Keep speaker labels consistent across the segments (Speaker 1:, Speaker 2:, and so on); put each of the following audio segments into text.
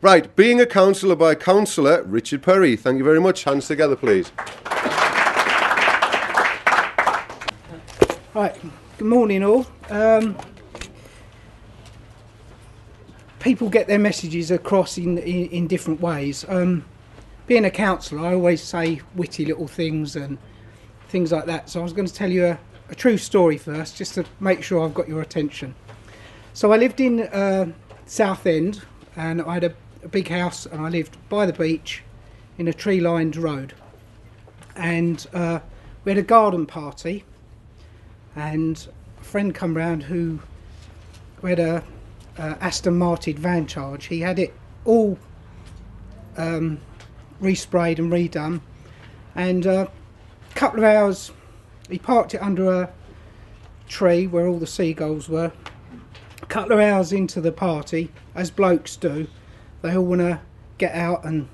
Speaker 1: Right, being a councillor by Councillor Richard Perry. Thank you very much. Hands together, please.
Speaker 2: Right, good morning all. People get their messages across in different ways. Being a councillor, I always say witty little things and things like that. So I was going to tell you a true story first, just to make sure I've got your attention. So I lived in Southend, and I had a big house, and I lived by the beach in a tree-lined road. And we had a garden party, and a friend come round who had a Aston Martin van charge. He had it all resprayed and redone, and a couple of hours he parked it under a tree where all the seagulls were. A couple of hours into the party, as blokes do, they all want to get out and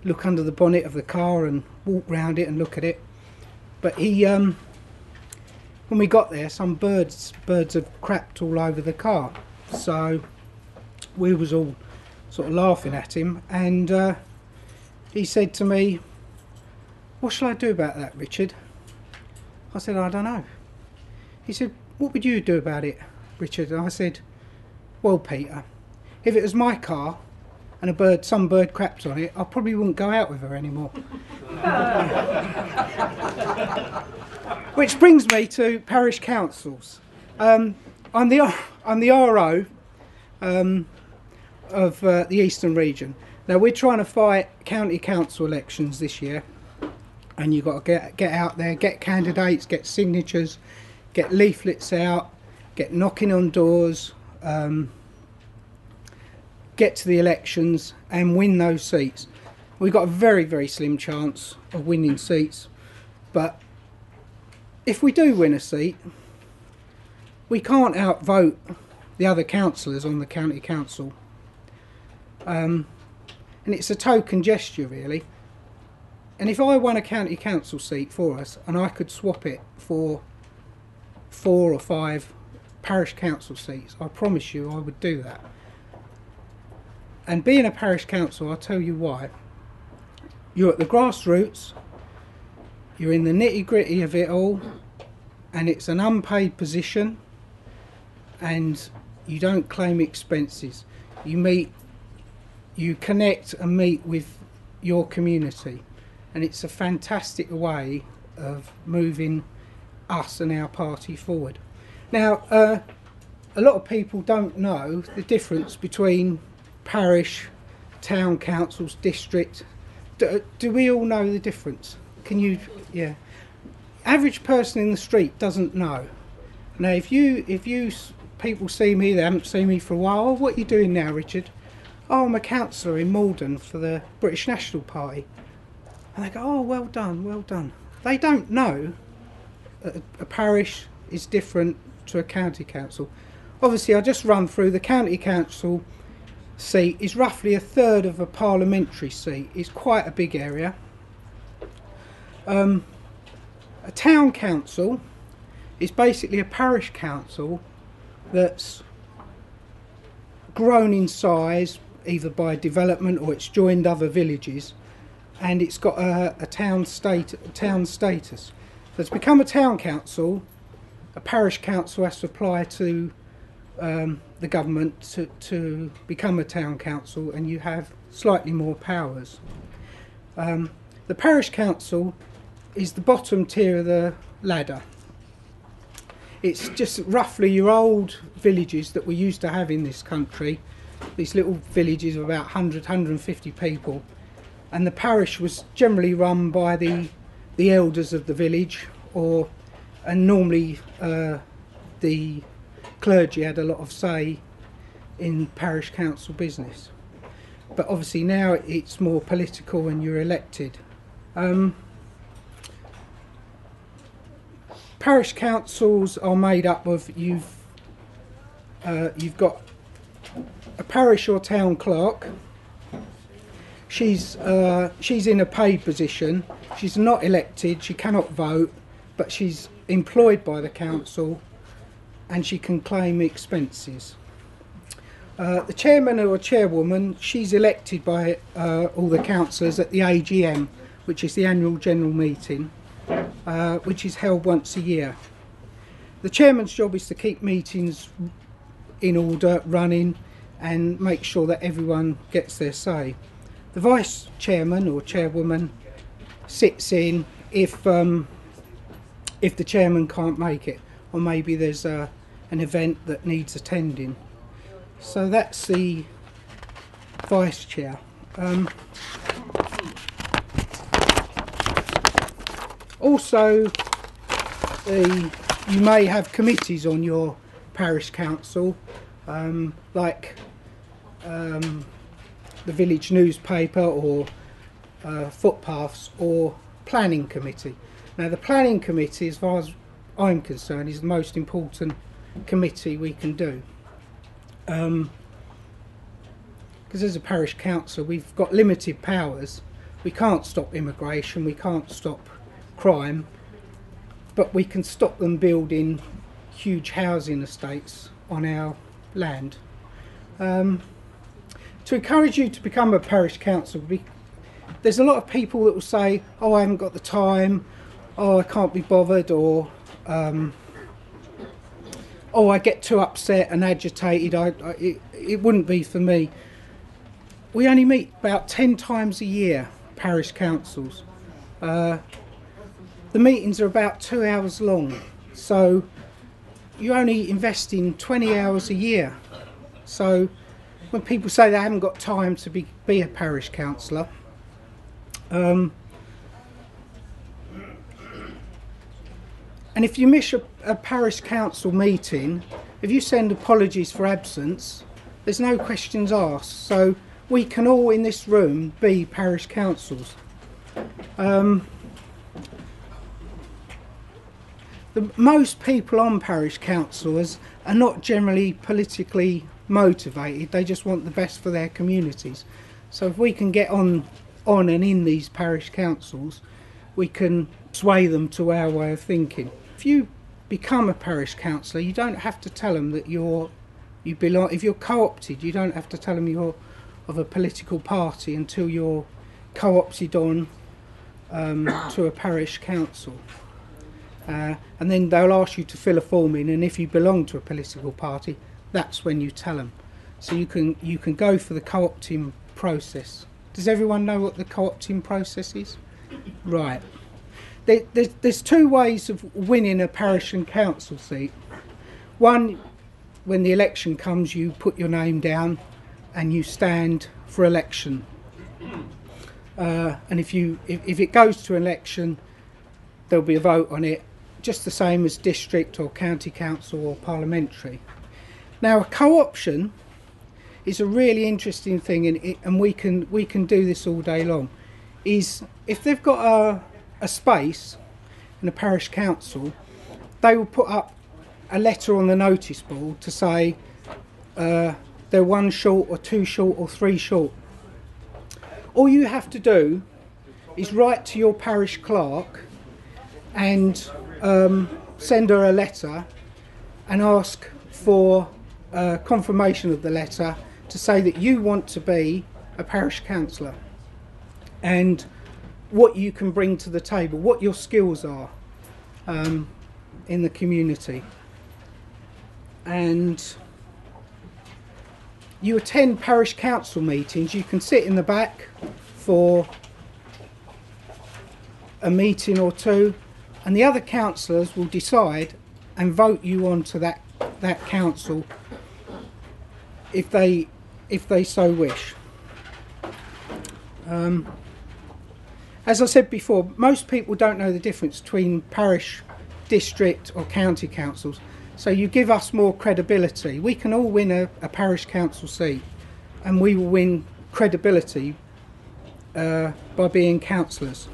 Speaker 2: look under the bonnet of the car and walk round it and look at it. But he when we got there, some birds had crapped all over the car, so we was all sort of laughing at him, and he said to me, "What shall I do about that, Richard?" I said, "I don't know." He said, "What would you do about it, Richard?" And I said, "Well, Peter, if it was my car and some bird crapped on it, I probably wouldn't go out with her anymore." Which brings me to parish councils. I'm the RO of the Eastern region. Now we're trying to fight county council elections this year, and you've got to get out there, get candidates, get signatures, get leaflets out, get knocking on doors, get to the elections and win those seats. We've got a very, very slim chance of winning seats, but if we do win a seat, we can't outvote the other councillors on the county council. And it's a token gesture, really. And if I won a county council seat for us and I could swap it for 4 or 5 parish council seats, I promise you I would do that. And being a parish council, I'll tell you why. You're at the grassroots, you're in the nitty-gritty of it all, and it's an unpaid position, and you don't claim expenses. You connect and meet with your community, and it's a fantastic way of moving us and our party forward. Now, a lot of people don't know the difference between parish, town councils, district. Do we all know the difference? Can you? Yeah. Average person in the street doesn't know. Now, if people see me, they haven't seen me for a while. "Oh, what are you doing now, Richard?" "Oh, I'm a councillor in Malden for the British National Party." And they go, "Oh, well done, well done." They don't know that a parish is different to a county council. Obviously, I just run through the county council seat is roughly a third of a parliamentary seat. It's quite a big area. A town council is basically a parish council that's grown in size either by development or it's joined other villages, and it's got a town status. So to become a town council, a parish council has to apply to the government to become a town council, and you have slightly more powers. The parish council is the bottom tier of the ladder. It's just roughly your old villages that we used to have in this country, these little villages of about 100, 150 people, and the parish was generally run by the elders of the village, and normally the clergy had a lot of say in parish council business. But obviously now it's more political and you're elected. Parish councils are made up of you've got a parish or town clerk. She's in a paid position. She's not elected. She cannot vote, but she's employed by the council, and she can claim expenses. The chairman or chairwoman, she's elected by all the councillors at the AGM, which is the annual general meeting, which is held once a year. The chairman's job is to keep meetings in order, running, and make sure that everyone gets their say. The vice chairman or chairwoman sits in if the chairman can't make it, or maybe there's an event that needs attending. So that's the vice chair. Also, you may have committees on your parish council, like the village newspaper or footpaths or planning committee. Now the planning committee, as far as I'm concerned, is the most important committee we can do. Because as a parish council we've got limited powers. We can't stop immigration, we can't stop crime, but we can stop them building huge housing estates on our land. To encourage you to become a parish council, there's a lot of people that will say, oh, I haven't got the time, oh, I can't be bothered, or oh, I get too upset and agitated, it wouldn't be for me. We only meet about 10 times a year, parish councils. The meetings are about 2 hours long, so you're only investing 20 hours a year. So when people say they haven't got time to be a parish councillor, and if you miss a parish council meeting, if you send apologies for absence, there's no questions asked. So we can all in this room be parish councils. Most people on parish councils are not generally politically motivated, they just want the best for their communities. So if we can get on and in these parish councils, we can sway them to our way of thinking. If you become a parish councillor, you don't have to tell them that you belong. If you're co-opted, you don't have to tell them you're of a political party until you're co-opted on to a parish council. And then they'll ask you to fill a form in, and if you belong to a political party, that's when you tell them. So you can go for the co-opting process. Does everyone know what the co-opting process is? Right. There's two ways of winning a parish and council seat. One, when the election comes, you put your name down and you stand for election. And if it goes to election, there'll be a vote on it, just the same as district or county council or parliamentary. Now, a co-option is a really interesting thing, and we can do this all day long. Is if they've got a space in a parish council, they will put up a letter on the notice board to say they're one short or two short or three short. All you have to do is write to your parish clerk and send her a letter and ask for confirmation of the letter to say that you want to be a parish councillor and what you can bring to the table, what your skills are in the community. And you attend parish council meetings. You can sit in the back for a meeting or two, and the other councillors will decide and vote you onto that council if they so wish. As I said before, most people don't know the difference between parish, district or county councils, so you give us more credibility. We can all win a parish council seat, and we will win credibility by being councillors.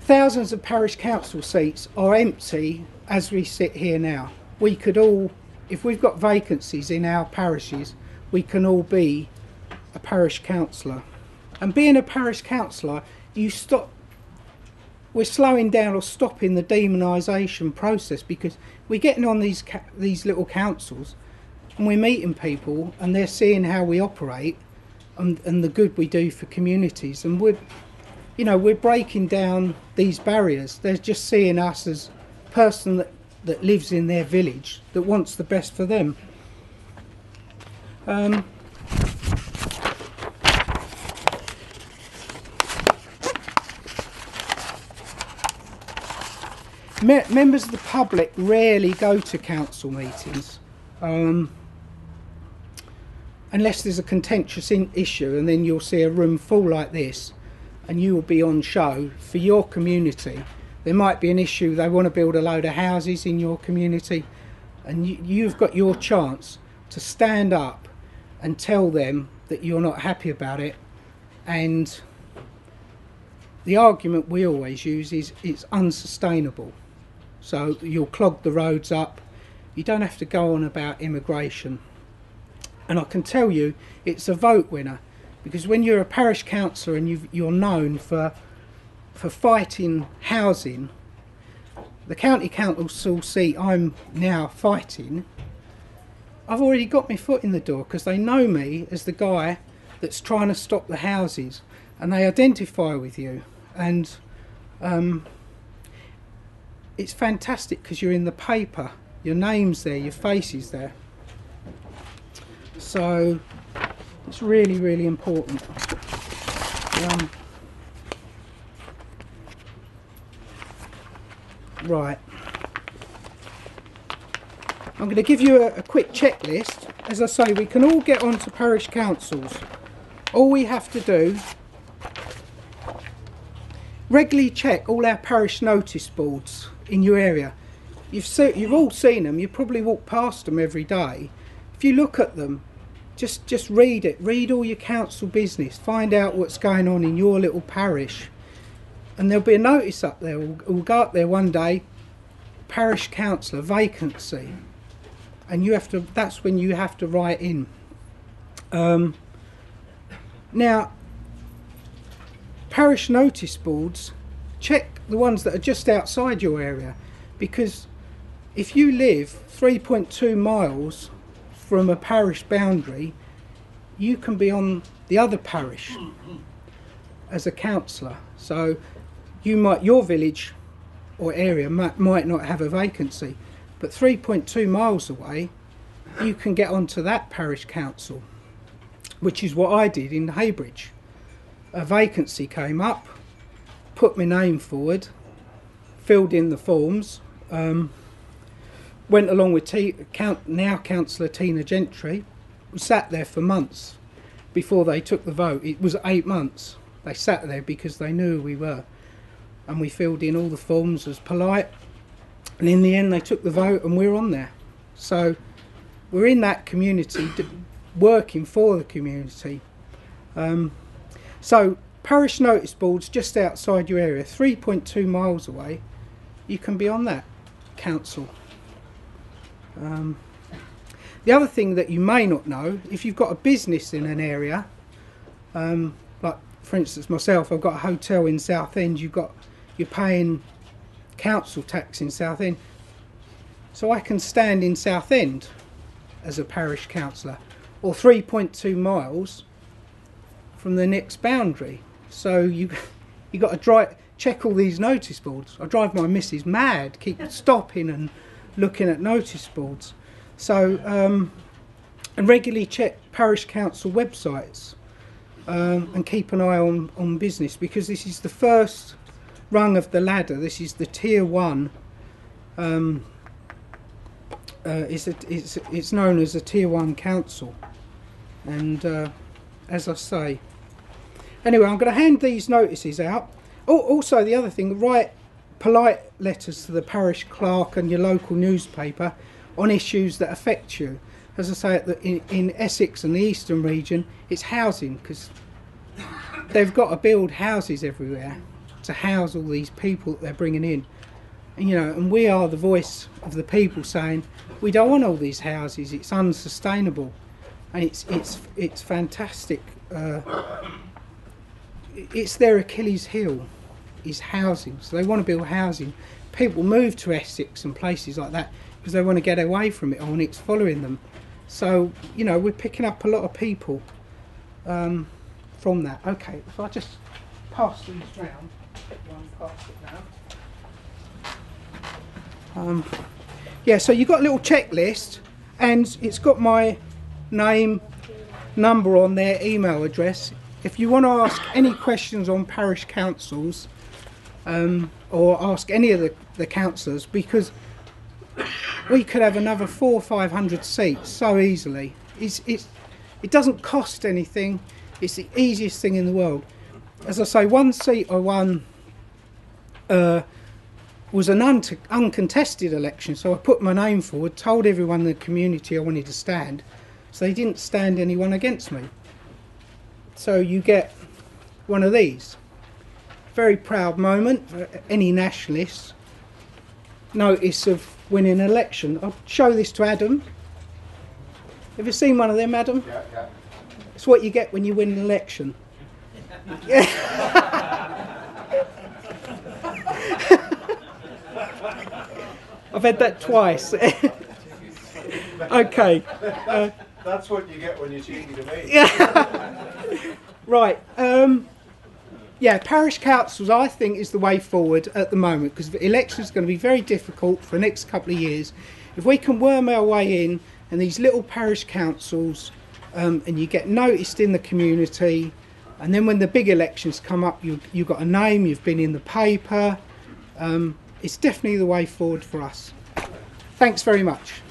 Speaker 2: Thousands of parish council seats are empty as we sit here now. We could all, if we've got vacancies in our parishes, we can all be a parish councillor. And being a parish councillor, we're slowing down or stopping the demonisation process, because we're getting on these little councils. and we're meeting people, and they're seeing how we operate, and the good we do for communities, and we're breaking down these barriers. They're just seeing us as a person that lives in their village, that wants the best for them. Members of the public rarely go to council meetings unless there's a contentious issue, and then you'll see a room full like this and you will be on show for your community. There might be an issue, they want to build a load of houses in your community, and you've got your chance to stand up and tell them that you're not happy about it. And the argument we always use is it's unsustainable. So you'll clog the roads up. You don't have to go on about immigration. And I can tell you it's a vote winner, because when you're a parish councillor and you're known for fighting housing, the county council seat I'm now fighting, I've already got my foot in the door, because they know me as the guy that's trying to stop the houses, and they identify with you. And it's fantastic because you're in the paper, your name's there, your face is there. So it's really, really important. Right. I'm going to give you a quick checklist. As I say, we can all get onto parish councils. All we have to do, regularly check all our parish notice boards in your area. You've all seen them, you probably walk past them every day. If you look at them, just read it, read all your council business, find out what's going on in your little parish. And there'll be a notice up there, we'll go up there one day, parish councillor vacancy. And that's when you have to write in. Now, parish notice boards, check the ones that are just outside your area, because if you live 3.2 miles from a parish boundary, you can be on the other parish as a councillor. So your village or area might not have a vacancy, but 3.2 miles away you can get onto that parish council, which is what I did in Heybridge. A vacancy came up, put my name forward, filled in the forms, went along with now Councillor Tina Gentry. We sat there for months before they took the vote. It was 8 months. They sat there because they knew who we were, and we filled in all the forms as polite, and in the end they took the vote and we're on there. So we're in that community, working for the community. So parish notice boards just outside your area, 3.2 miles away, you can be on that council. The other thing that you may not know, if you've got a business in an area, like for instance myself, I've got a hotel in Southend, you're paying council tax in Southend, so I can stand in Southend as a parish councillor, or 3.2 miles from the next boundary. So you got to check all these notice boards. I drive my missus mad, keep stopping and looking at notice boards. So and regularly check parish council websites, and keep an eye on business, because this is the first rung of the ladder. This is the tier 1. It's known as a tier 1 council, and as I say, anyway, I'm going to hand these notices out. Also, the other thing, write polite letters to the parish clerk and your local newspaper on issues that affect you. As I say, in Essex and the eastern region, it's housing, because they've got to build houses everywhere to house all these people that they're bringing in. And, and we are the voice of the people saying we don't want all these houses, it's unsustainable, and it's fantastic. It's their Achilles heel, is housing. So they want to build housing. People move to Essex and places like that because they want to get away from it all, and it's following them. So, you know, we're picking up a lot of people from that. Okay, if I just pass these round, one pass it round. Yeah, so you've got a little checklist, and it's got my name, number on there, email address. If you want to ask any questions on parish councils, or ask any of the councillors, because we could have another 400 or 500 seats so easily. It doesn't cost anything. It's the easiest thing in the world. As I say, one seat I won was an uncontested election, so I put my name forward, told everyone in the community I wanted to stand, so they didn't stand anyone against me. So you get one of these. Very proud moment for any nationalist. Notice of winning an election. I'll show this to Adam. Have you seen one of them, Adam?
Speaker 1: Yeah, yeah.
Speaker 2: It's what you get when you win an election. I've had that twice. Okay.
Speaker 1: That's what you get when you're cheating to me.
Speaker 2: Yeah. Right. Yeah, parish councils, I think, is the way forward at the moment, because the election is going to be very difficult for the next couple of years. If we can worm our way in, and these little parish councils, and you get noticed in the community, and then when the big elections come up, you've got a name, you've been in the paper, it's definitely the way forward for us. Thanks very much.